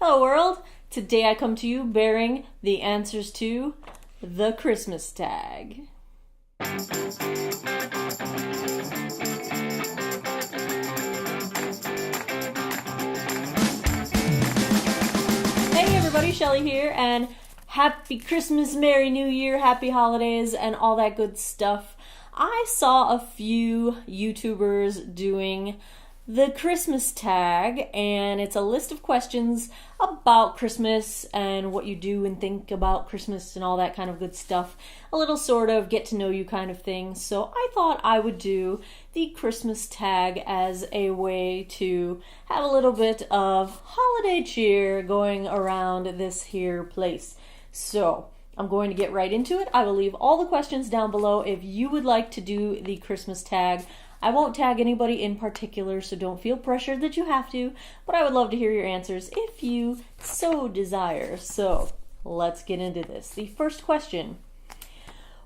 Hello world! Today I come to you bearing the answers to the Christmas tag. Hey everybody, Shelly here, and happy Christmas, Merry New Year, happy holidays, and all that good stuff. I saw a few YouTubers doing the Christmas tag, and it's a list of questions about Christmas and what you do and think about Christmas and all that kind of good stuff. A little sort of get to know you kind of thing. So I thought I would do the Christmas tag as a way to have a little bit of holiday cheer going around this here place. So I'm going to get right into it. I will leave all the questions down below if you would like to do the Christmas tag. I won't tag anybody in particular, so don't feel pressured that you have to, but I would love to hear your answers if you so desire. So let's get into this. The first question: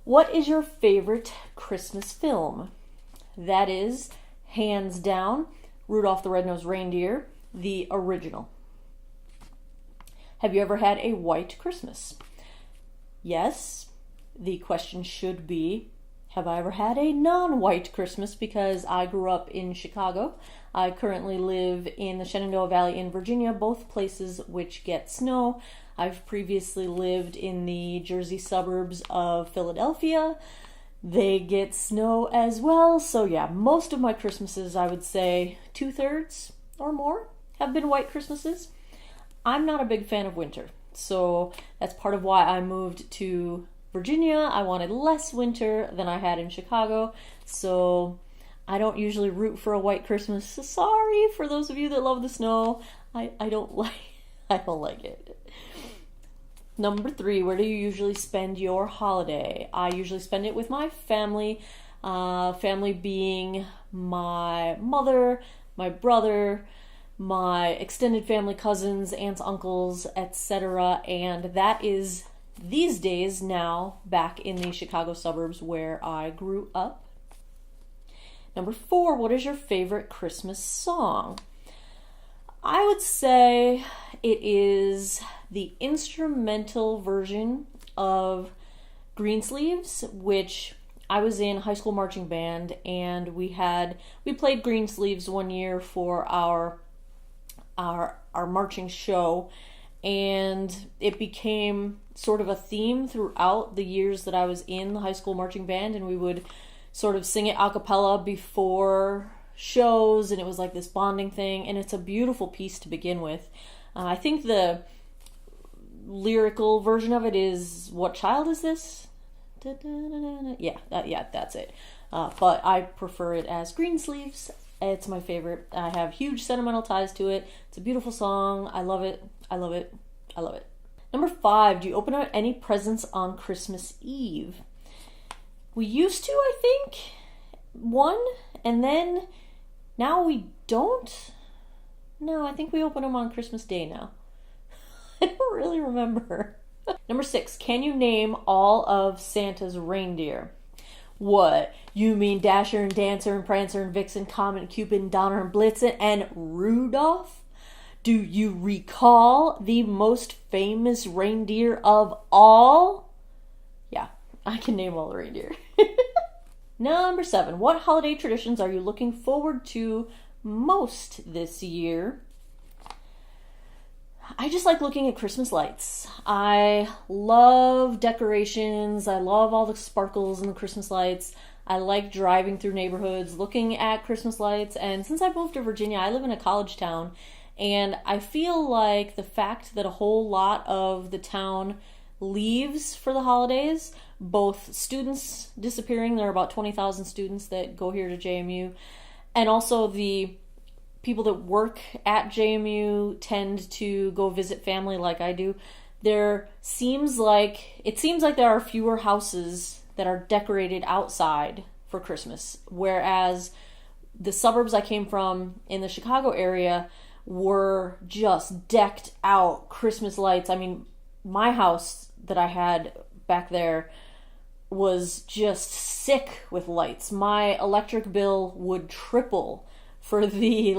what is your favorite Christmas film? That is, hands down, Rudolph the Red-Nosed Reindeer, the original. Have you ever had a white Christmas? Yes. The question should be, have I ever had a non-white Christmas? Because I grew up in Chicago. I currently live in the Shenandoah Valley in Virginia, both places which get snow. I've previously lived in the Jersey suburbs of Philadelphia. They get snow as well. So yeah, most of my Christmases, I would say 2/3 or more, have been white Christmases. I'm not a big fan of winter, so that's part of why I moved to Virginia. I wanted less winter than I had in Chicago, so I don't usually root for a white Christmas. Sorry for those of you that love the snow. I don't like it. Number 3, where do you usually spend your holiday? I usually spend it with my family. Family being my mother, my brother, my extended family, cousins, aunts, uncles, etc. And that is these days now back in the Chicago suburbs where I grew up. Number 4, what is your favorite Christmas song? I would say it is the instrumental version of Greensleeves, which I was in high school marching band, and we played Greensleeves one year for our marching show, and it became sort of a theme throughout the years that I was in the high school marching band, and we would sort of sing it a cappella before shows, and it was like this bonding thing, and it's a beautiful piece to begin with. I think the lyrical version of it is, "What child is this?" Yeah, that's it. But I prefer it as Greensleeves. It's my favorite. I have huge sentimental ties to it. It's a beautiful song. I love it. I love it. I love it. Number 5, do you open out any presents on Christmas Eve? We used to, I think, one, and then now we don't. No, I think we open them on Christmas Day now. I don't really remember. Number 6, can you name all of Santa's reindeer? What? You mean Dasher and Dancer and Prancer and Vixen, Comet and Cupid and Donner and Blitzen and Rudolph? Do you recall the most famous reindeer of all? Yeah, I can name all the reindeer. Number 7, what holiday traditions are you looking forward to most this year? I just like looking at Christmas lights. I love decorations. I love all the sparkles and the Christmas lights. I like driving through neighborhoods, looking at Christmas lights. And since I moved to Virginia, I live in a college town. And I feel like the fact that a whole lot of the town leaves for the holidays, both students disappearing, there are about 20,000 students that go here to JMU, and also the people that work at JMU tend to go visit family like I do. It seems like there are fewer houses that are decorated outside for Christmas, whereas the suburbs I came from in the Chicago area were just decked out Christmas lights. I mean, my house that I had back there was just sick with lights. My electric bill would triple for the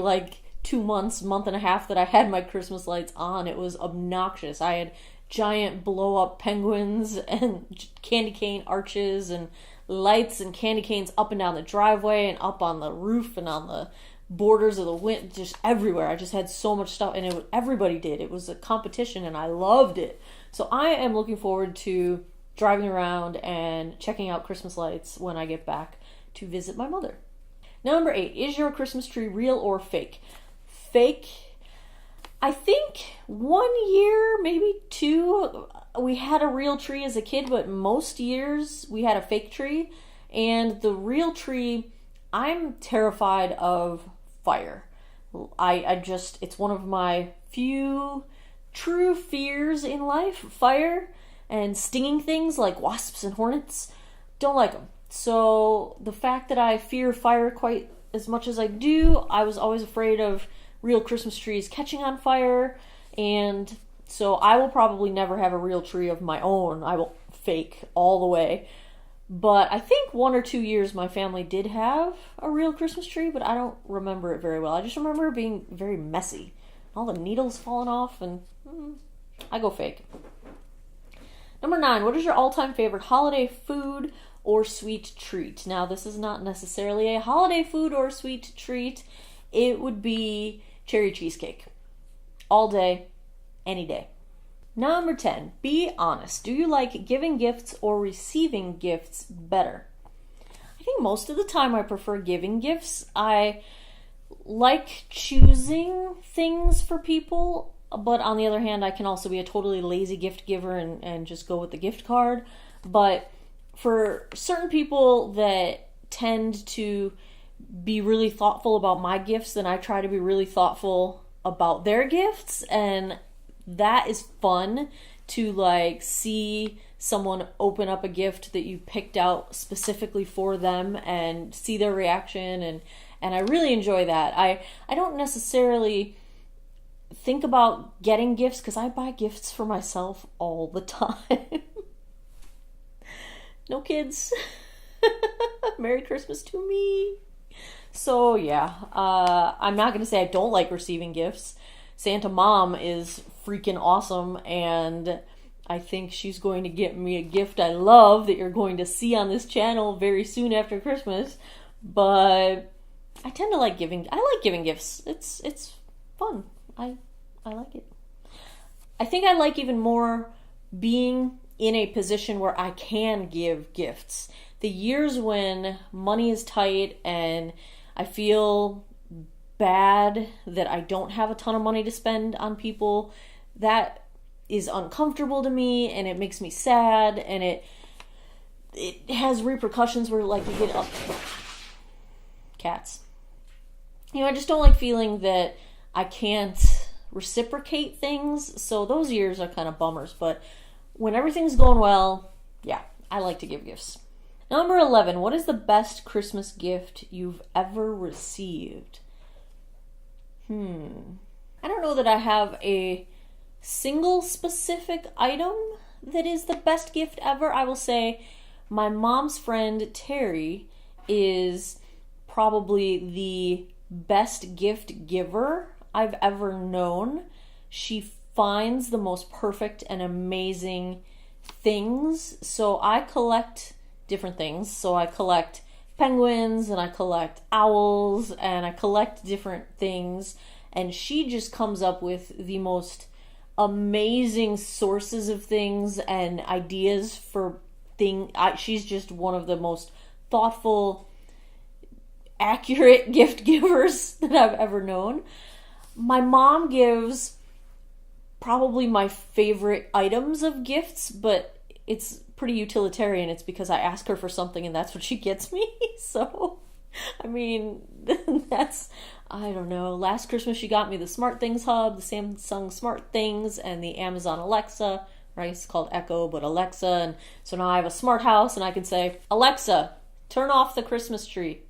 2 months, month and a half that I had my Christmas lights on. It was obnoxious. I had giant blow-up penguins and candy cane arches and lights and candy canes up and down the driveway and up on the roof and on the borders of the wind, just everywhere. I just had so much stuff, and everybody did. It was a competition, and I loved it. So I am looking forward to driving around and checking out Christmas lights when I get back to visit my mother. Number 8, is your Christmas tree real or fake? Fake. I think 1 year, maybe 2, we had a real tree as a kid, but most years we had a fake tree. And the real tree, I'm terrified of fire. It's one of my few true fears in life. Fire and stinging things like wasps and hornets. Don't like them. So the fact that I fear fire quite as much as I do, I was always afraid of real Christmas trees catching on fire, and so I will probably never have a real tree of my own. I will fake all the way. But I think 1 or 2 years my family did have a real Christmas tree, but I don't remember it very well. I just remember it being very messy. All the needles falling off, and I go fake. Number 9, what is your all-time favorite holiday food or sweet treat? Now, this is not necessarily a holiday food or sweet treat. It would be cherry cheesecake. All day, any day. Number 10, be honest. Do you like giving gifts or receiving gifts better? I think most of the time I prefer giving gifts. I like choosing things for people, but on the other hand, I can also be a totally lazy gift giver and just go with the gift card. But for certain people that tend to be really thoughtful about my gifts, then I try to be really thoughtful about their gifts, and that is fun to like see someone open up a gift that you picked out specifically for them and see their reaction, and I really enjoy that. I don't necessarily think about getting gifts because I buy gifts for myself all the time. No kids. Merry Christmas to me. So yeah, I'm not going to say I don't like receiving gifts. Santa Mom is freaking awesome, and I think she's going to get me a gift I love that you're going to see on this channel very soon after Christmas. But I tend to like giving. I like giving gifts. It's fun. I like it. I think I like even more being in a position where I can give gifts. The years when money is tight and I feel bad that I don't have a ton of money to spend on people, that is uncomfortable to me, and it makes me sad, and it has repercussions where like you get up cats. I just don't like feeling that I can't reciprocate things. So those years are kind of bummers, but when everything's going well, yeah, I like to give gifts. Number 11, what is the best Christmas gift you've ever received? I don't know that I have a single specific item that is the best gift ever. I will say my mom's friend Terry is probably the best gift giver I've ever known. She finds the most perfect and amazing things. So I collect different things. So I collect penguins and I collect owls and I collect different things. And she just comes up with the most amazing sources of things and ideas for things. She's just one of the most thoughtful, accurate gift givers that I've ever known. My mom gives probably my favorite items of gifts, but it's pretty utilitarian. It's because I ask her for something and that's what she gets me. So, I mean, that's, I don't know. Last Christmas she got me the Smart Things Hub, the Samsung Smart Things, and the Amazon Alexa, right? It's called Echo, but Alexa. And so now I have a smart house and I can say, Alexa, turn off the Christmas tree.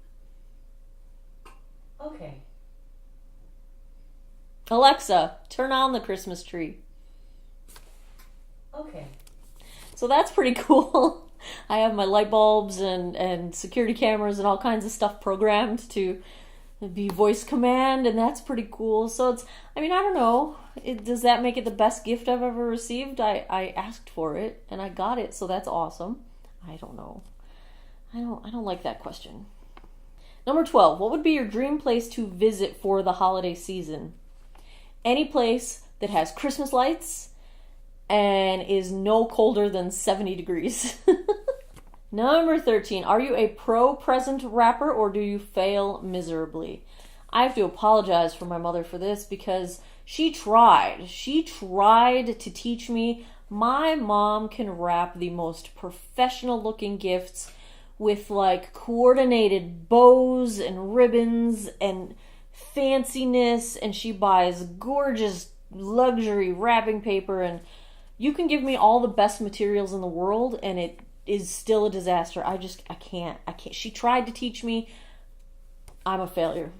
Okay. Alexa, turn on the Christmas tree. Okay. So that's pretty cool. I have my light bulbs and security cameras and all kinds of stuff programmed to be voice command, and that's pretty cool. So I don't know. Does that make it the best gift I've ever received? I asked for it, and I got it, so that's awesome. I don't know. I don't like that question. Number 12, what would be your dream place to visit for the holiday season? Any place that has Christmas lights and is no colder than 70 degrees. Number 13, are you a pro present wrapper or do you fail miserably? I have to apologize for my mother for this because she tried. She tried to teach me. My mom can wrap the most professional looking gifts with like coordinated bows and ribbons and fanciness, and she buys gorgeous luxury wrapping paper, and you can give me all the best materials in the world and it is still a disaster. I can't. She tried to teach me. I'm a failure.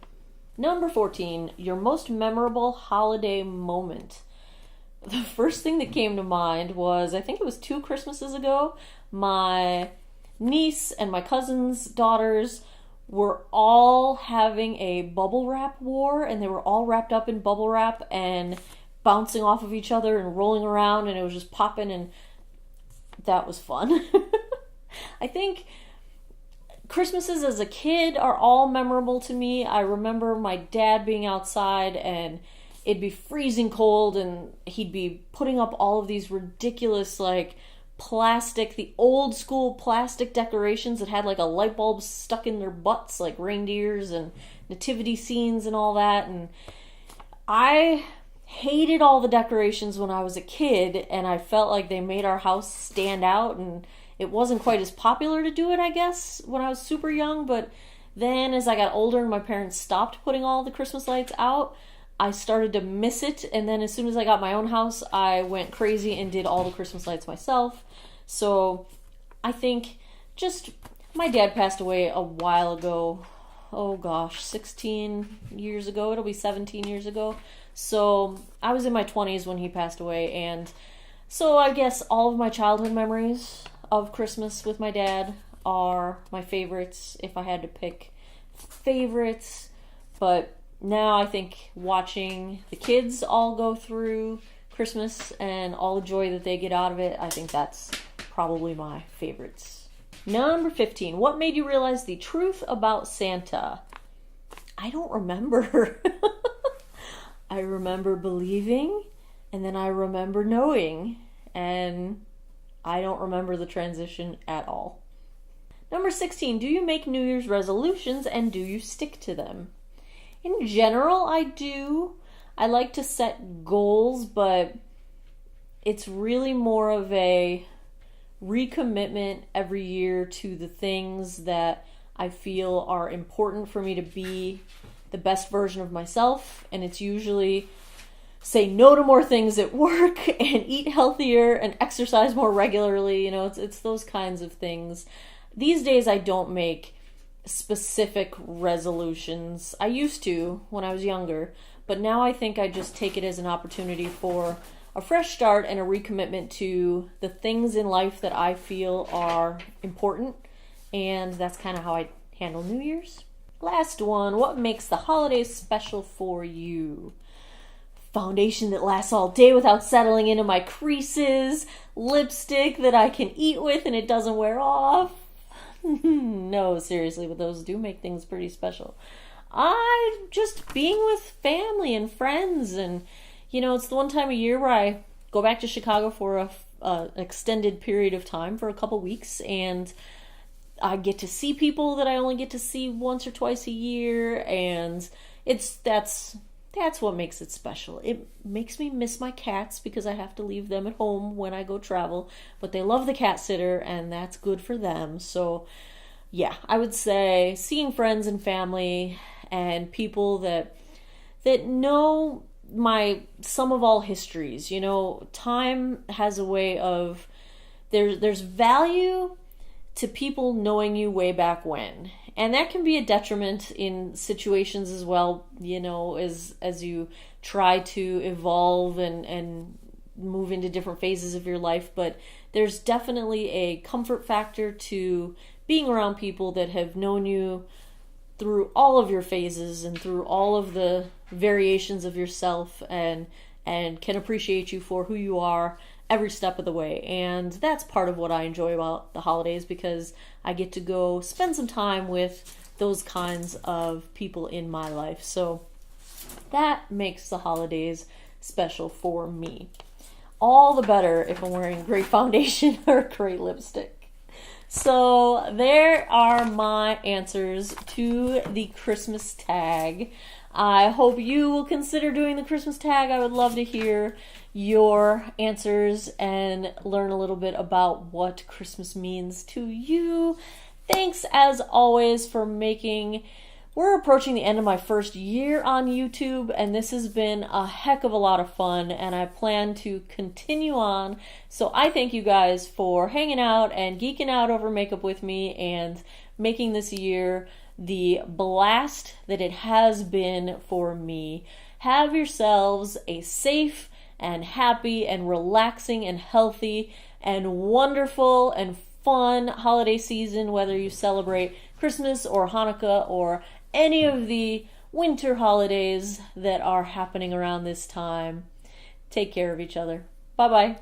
Number 14, your most memorable holiday moment. The first thing that came to mind was, I think it was 2 Christmases ago, my niece and my cousin's daughters were all having a bubble wrap war, and they were all wrapped up in bubble wrap and bouncing off of each other and rolling around, and it was just popping, and that was fun. I think Christmases as a kid are all memorable to me. I remember my dad being outside and it'd be freezing cold and he'd be putting up all of these ridiculous like the old school plastic decorations that had like a light bulb stuck in their butts, like reindeers and nativity scenes and all that. And I hated all the decorations when I was a kid, and I felt like they made our house stand out, and it wasn't quite as popular to do it, I guess, when I was super young. But then as I got older and my parents stopped putting all the Christmas lights out, I started to miss it. And then as soon as I got my own house, I went crazy and did all the Christmas lights myself. So I think just my dad passed away a while ago. Oh gosh, 16 years ago. It'll be 17 years ago. So I was in my 20s when he passed away. And so I guess all of my childhood memories of Christmas with my dad are my favorites, if I had to pick favorites. But now I think watching the kids all go through Christmas and all the joy that they get out of it, I think that's probably my favorites. Number 15, what made you realize the truth about Santa? I don't remember. I remember believing, and then I remember knowing, and I don't remember the transition at all. Number 16, do you make New Year's resolutions and do you stick to them? In general, I do. I like to set goals, but it's really more of a recommitment every year to the things that I feel are important for me to be the best version of myself. And it's usually say no to more things at work and eat healthier and exercise more regularly. You know, it's those kinds of things. These days I don't make specific resolutions. I used to when I was younger, but now I think I just take it as an opportunity for a fresh start and a recommitment to the things in life that I feel are important, and that's kind of how I handle New Year's. Last one, what makes the holidays special for you? Foundation that lasts all day without settling into my creases, lipstick that I can eat with and it doesn't wear off. No, seriously, but those do make things pretty special. I just being with family and friends, and you know, it's the one time a year where I go back to Chicago for a extended period of time for a couple weeks, and I get to see people that I only get to see once or twice a year, and that's what makes it special. It makes me miss my cats because I have to leave them at home when I go travel, but they love the cat sitter and that's good for them. So yeah, I would say seeing friends and family and people that know my sum of all histories. You know, time has a way of there's value to people knowing you way back when. And that can be a detriment in situations as well, you know, as you try to evolve and move into different phases of your life. But there's definitely a comfort factor to being around people that have known you through all of your phases and through all of the variations of yourself, and can appreciate you for who you are every step of the way. And that's part of what I enjoy about the holidays, because I get to go spend some time with those kinds of people in my life. So that makes the holidays special for me. All the better if I'm wearing great foundation or great lipstick. So there are my answers to the Christmas tag. I hope you will consider doing the Christmas tag. I would love to hear your answers and learn a little bit about what Christmas means to you. Thanks as always for making... We're approaching the end of my first year on YouTube, and this has been a heck of a lot of fun, and I plan to continue on. So I thank you guys for hanging out and geeking out over makeup with me and making this year the blast that it has been for me. Have yourselves a safe and happy and relaxing and healthy and wonderful and fun holiday season, whether you celebrate Christmas or Hanukkah or any of the winter holidays that are happening around this time. Take care of each other. Bye-bye.